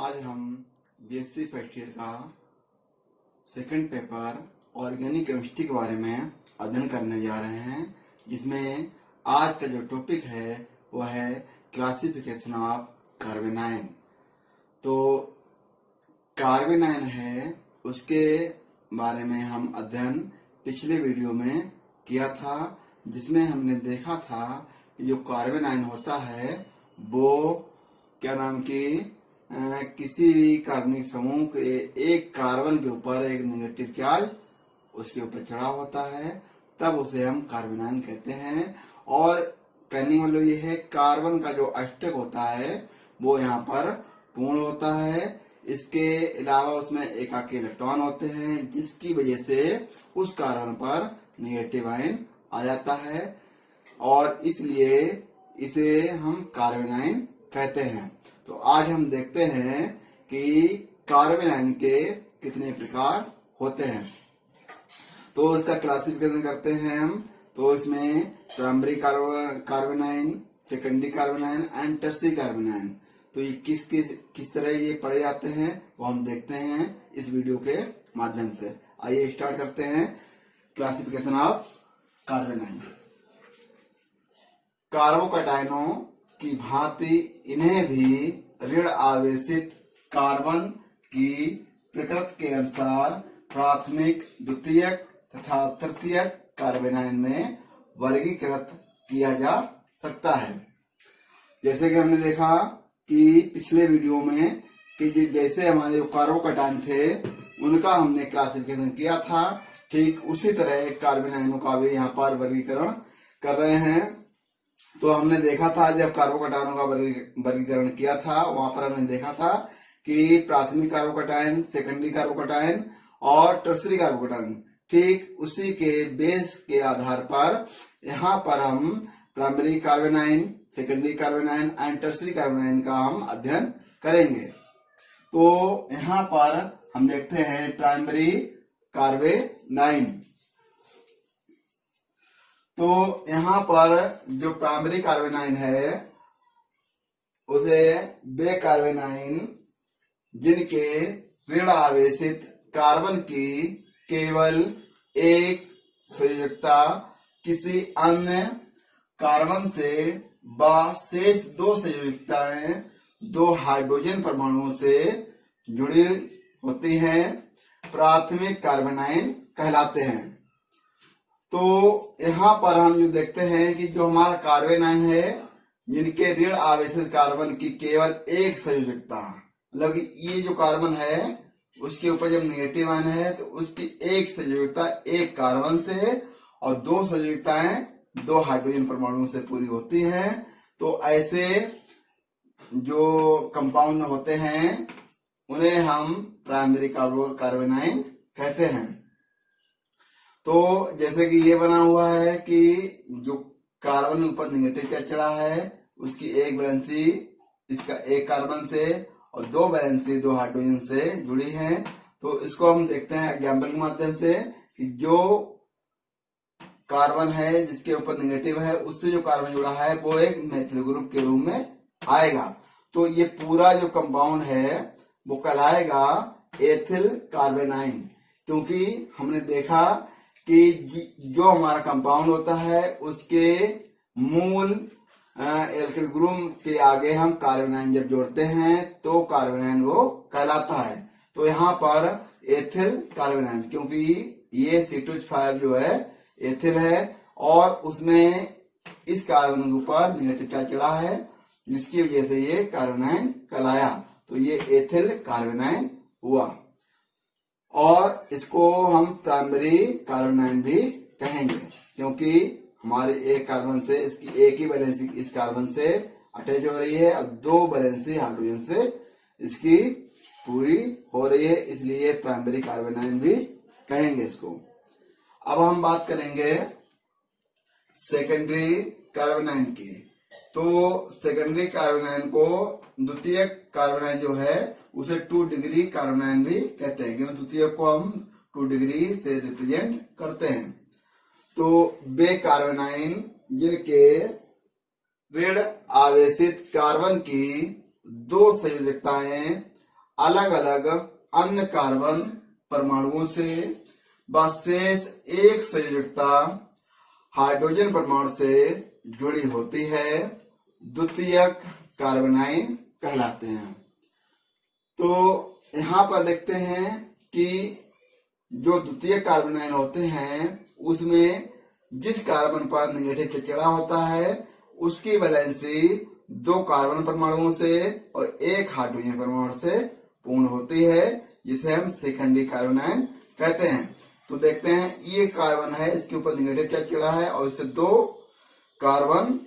आज हम BSc first year का सेकंड पेपर ऑर्गेनिक केमिस्ट्री के बारे में अध्ययन करने जा रहे हैं, जिसमें आज का जो टॉपिक है वो है क्लासिफिकेशन ऑफ कार्बेनाइन। तो कार्बेनाइन है, उसके बारे में हम अध्ययन पिछले वीडियो में किया था, जिसमें हमने देखा था कि जो कार्बेनाइन होता है वो क्या नाम की किसी भी कार्बनिक समूह के एक कार्बन के ऊपर एक नेगेटिव चार्ज उसके ऊपर चढ़ा होता है, तब उसे हम कार्बेनाइन कहते हैं। और कहने का मतलब ये है, कार्बन का जो अष्टक होता है वो यहाँ पर पूर्ण होता है। इसके अलावा उसमें एकाकी इलेक्ट्रॉन होते हैं, जिसकी वजह से उस कार्बन पर नेगेटिव आयन आ जाता है और इसलिए इसे हम कार्बेनाइन कहते हैं। तो आज हम देखते हैं कि कार्बेनाइन के कितने प्रकार होते हैं। तो इसका क्लासिफिकेशन करते हैं हम। तो इसमें प्राइमरी कार्बेनाइन, सेकेंडरी कार्बेनाइन एंड टर्शियरी कार्बेनाइन, तो ये किस तरह ये पढ़े जाते हैं वो हम देखते हैं इस वीडियो के माध्यम से। आइए स्टार्ट करते हैं क्लासिफिकेशन ऑफ कार्बेनाइन। कार्बोकैटायनों की भांति इन्हें भी ऋण आवेशित कार्बन की प्रकृति के अनुसार प्राथमिक, द्वितीयक तथा तृतीयक कार्बेनाइन में वर्गीकृत किया जा सकता है। जैसे कि हमने देखा कि पिछले वीडियो में कि जैसे हमारे जो कार्बोकैटायन थे उनका हमने क्लासिफिकेशन किया था, ठीक उसी तरह कार्बेनाइनों का भी यहाँ पर वर्गीकरण कर रहे हैं। तो हमने देखा था, जब कार्बोकैटायनों का वर्गीकरण किया था वहां पर हमने देखा था कि प्राथमिक कार्बोकैटायन, सेकेंडरी कार्बोकैटायन और टर्शियरी कार्बोकैटायन, ठीक उसी के बेस के आधार पर यहाँ पर हम प्राइमरी कार्बेनाइन, सेकेंडरी कार्बेनाइन एंड टर्शियरी कार्बेनाइन का हम अध्ययन करेंगे। तो यहाँ पर हम देखते हैं प्राइमरी कार्बेनाइन। तो यहाँ पर जो प्राइमरी कार्बेनाइन है उसे वे कार्बेनाइन जिनके ऋण आवेशित कार्बन की केवल एक संयोजकता किसी अन्य कार्बन से शेष दो संयोजकताएं दो हाइड्रोजन परमाणुओं से जुड़ी होती हैं, प्राथमिक कार्बेनाइन कहलाते हैं। तो यहाँ पर हम जो देखते हैं कि जो हमारा कार्बेनाइन है जिनके ऋण आवेशित कार्बन की केवल एक संयोजकता, मतलब ये जो कार्बन है उसके ऊपर जब नेगेटिव आयन है तो उसकी एक संयोजकता एक कार्बन से और दो संयोजकताएं दो हाइड्रोजन परमाणुओं से पूरी होती हैं। तो ऐसे जो कंपाउंड होते हैं उन्हें हम प्राइमरी कार्बेनाइन कहते हैं। तो जैसे कि ये बना हुआ है कि जो कार्बन ऊपर नेगेटिव चार्ज चढ़ा है उसकी एक वैलेंसी इसका एक कार्बन से और दो वैलेंसी दो हाइड्रोजन से जुड़ी है। तो इसको हम देखते हैं एग्जाम्पल के माध्यम से कि जो कार्बन है जिसके ऊपर नेगेटिव है उससे जो कार्बन जुड़ा है वो एक मैथिल ग्रुप के रूप में आएगा। तो ये पूरा जो कंपाउंड है वो कहलाएगा एथिल कार्बेनाइन, क्योंकि हमने देखा कि जो हमारा कंपाउंड होता है उसके मूल एल्किल ग्रुप के आगे हम कार्बेनाइन जब जोड़ते हैं तो कार्बेनाइन वो कहलाता है। तो यहाँ पर एथिल कार्बेनाइन, क्योंकि ये C2H5 जो है एथिल है और उसमें इस कार्बन के ऊपर नेगेटिव चार्ज चढ़ा है, जिसकी वजह से ये कार्बेनाइन कहलाया। तो ये एथिल कार्बेनाइन हुआ और इसको हम प्राइमरी कार्बेनाइन भी कहेंगे, क्योंकि हमारे एक कार्बन से इसकी एक ही वैलेंसी इस कार्बन से अटैच हो रही है और दो वैलेंसी हाइड्रोजन से इसकी पूरी हो रही है, इसलिए प्राइमरी कार्बेनाइन भी कहेंगे इसको। अब हम बात करेंगे सेकेंडरी कार्बेनाइन की। तो सेकेंडरी कार्बेनाइन को द्वितीय कार्बेनाइन जो है उसे 2 डिग्री कार्बेनाइन भी कहते हैं, क्योंकि द्वितीय को हम 2 डिग्री से रिप्रेजेंट करते हैं। तो वे कार्बेनाइन जिनके ऋण आवेशित कार्बन की दो संयोजकताएं अलग अलग अन्य कार्बन परमाणुओं से व शेष एक संयोजकता हाइड्रोजन परमाणु से जुड़ी होती है, द्वितीयक कार्बेनाइन कहलाते हैं। तो यहाँ पर देखते हैं कि जो द्वितीय कार्बेनाइन होते हैं उसमें जिस कार्बन पर नेगेटिव चार्ज चढ़ा होता है उसकी वैलेंसी 2 कार्बन परमाणुओं से और 1 हाइड्रोजन परमाणु से पूर्ण होती है, जिसे हम सेकेंडरी कार्बेनाइन कहते हैं। तो देखते हैं ये कार्बन है, इसके ऊपर नेगेटिव चार्ज चढ़ा है और इससे 2 कार्बन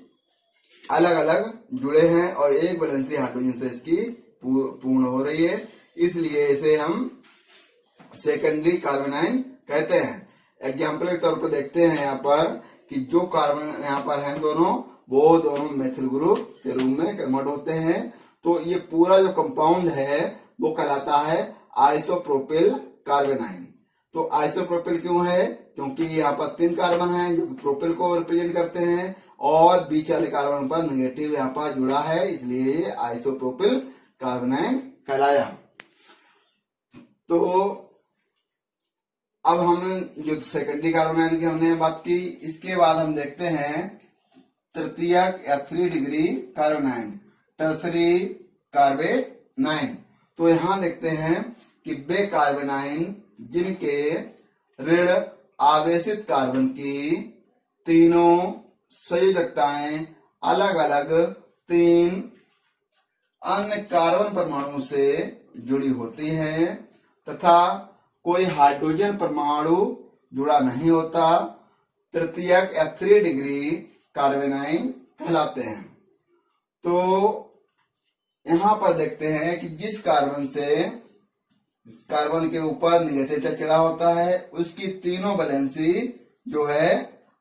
अलग अलग जुड़े हैं और 1 वैलेंसी हाइड्रोजन से इसकी पूर्ण हो रही है, इसलिए इसे हम सेकेंडरी कार्बेनाइन कहते हैं। एग्जाम्पल के तौर पर देखते हैं यहाँ पर कि जो कार्बन यहाँ पर हैं दोनों, वो दोनों मेथिल ग्रुप के रूप में कन्वर्ट होते हैं। तो ये पूरा जो कंपाउंड है वो कहलाता है आइसोप्रोपिल कार्बेनाइन। तो आइसोप्रोपिल क्यों है? क्योंकि यहाँ पर 3 कार्बन हैं जो प्रोपिल को रिप्रेजेंट करते हैं और बीच वाले कार्बन पर नेगेटिव यहाँ पर जुड़ा है, इसलिए ये आइसोप्रोपिल कार्बेनाइन कहलाया। तो अब हमने जो सेकेंडरी कार्बोनाइन की हमने बात की, इसके बाद हम देखते हैं तृतीयक या 3 डिग्री कार्बोनाइन, टर्सरी कार्बेनाइन। तो यहां देखते हैं कि वे कार्बेनाइन जिनके ऋण आवेशित कार्बन की तीनों संयोजकताएं अलग अलग 3 अन्य कार्बन परमाणु से जुड़ी होती हैं तथा कोई हाइड्रोजन परमाणु जुड़ा नहीं होता, तृतीयक या 3 डिग्री कार्बेनाइन कहलाते हैं। तो यहां पर देखते हैं कि जिस कार्बन से कार्बन के ऊपर नेगेटिव चार्ज चढ़ा होता है उसकी तीनों वैलेंसी जो है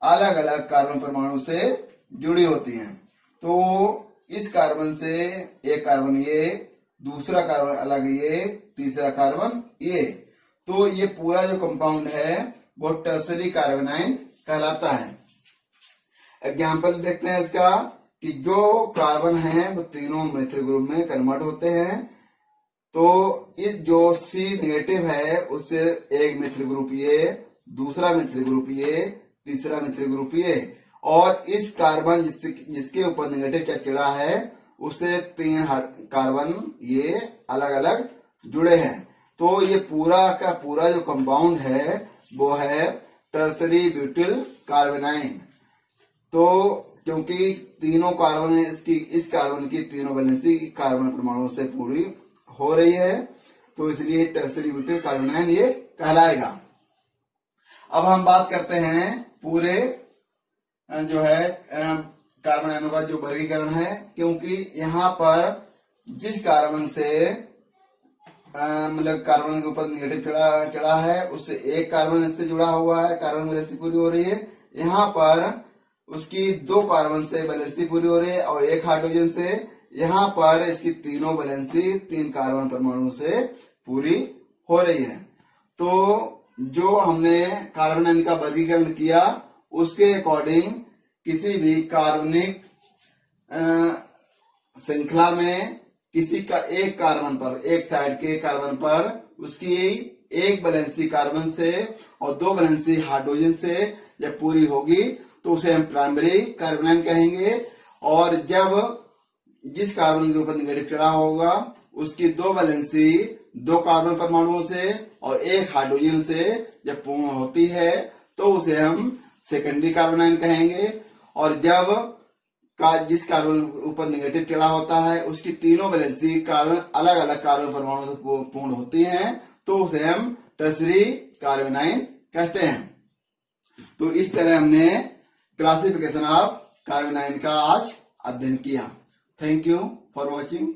अलग अलग कार्बन परमाणु से जुड़ी होती हैं। तो इस कार्बन से एक कार्बन ये, दूसरा कार्बन अलग ये, तीसरा कार्बन ये, तो ये पूरा जो कंपाउंड है वो टर्सरी कार्बेनाइन कहलाता है। एग्जाम्पल देखते हैं इसका कि जो कार्बन है वो तीनों मेथिल ग्रुप में कन्वर्ट होते हैं। तो इस जो C नेगेटिव है उससे एक मेथिल ग्रुप ये, दूसरा मेथिल ग्रुप ये, तीसरा मेथिल ग्रुप ये, और इस कार्बन जिसके ऊपर नेगेटिव चार्ज चढ़ा है उससे 3 कार्बन ये अलग अलग जुड़े हैं। तो ये पूरा का पूरा जो कंपाउंड है वो है टर्सरी ब्यूटिल कार्बेनाइन। तो क्योंकि तीनों कार्बन इस कार्बन की तीनों वैलेंसी कार्बन परमाणुओं से पूरी हो रही है, तो इसलिए टर्सरी ब्यूटिल कार्बेनाइन ये कहलाएगा। अब हम बात करते हैं पूरे जो है कार्बन का जो वर्गीकरण है, क्योंकि यहाँ पर जिस कार्बन से मतलब कार्बन के ऊपर नेगेटिव चढ़ा है उससे एक कार्बन इससे जुड़ा हुआ है, कार्बन वैलेंसी पूरी हो रही है। यहाँ पर उसकी 2 कार्बन से वैलेंसी पूरी हो रही है और 1 हाइड्रोजन से। यहाँ पर इसकी तीनों वैलेंसी 3 कार्बन परमाणु से पूरी हो रही है। तो जो हमने कार्बन का वर्गीकरण किया उसके अकॉर्डिंग किसी भी कार्बनिक श्रृंखला में किसी का एक कार्बन पर, एक साइड के कार्बन पर उसकी एक वैलेंसी कार्बन से और 2 वैलेंसी हाइड्रोजन से जब पूरी होगी तो उसे हम प्राइमरी कार्बोनाइन कहेंगे। और जब जिस कार्बन के ऊपर नेगेटिव चढ़ा होगा उसकी 2 वैलेंसी 2 कार्बन परमाणुओं से और 1 हाइड्रोजन से जब पूर्ण होती है तो उसे हम सेकेंडरी कार्बोनाइन कहेंगे। और जब जिस कार्बन ऊपर नेगेटिव चढ़ा होता है उसकी तीनों वैलेंसी कार्बन अलग अलग कार्बन परमाणुओं से पूर्ण होती हैं तो उसे हम टर्सरी कार्बोनाइन कहते हैं। तो इस तरह हमने क्लासिफिकेशन ऑफ कार्बोनाइन का आज अध्ययन किया। Thank you for watching.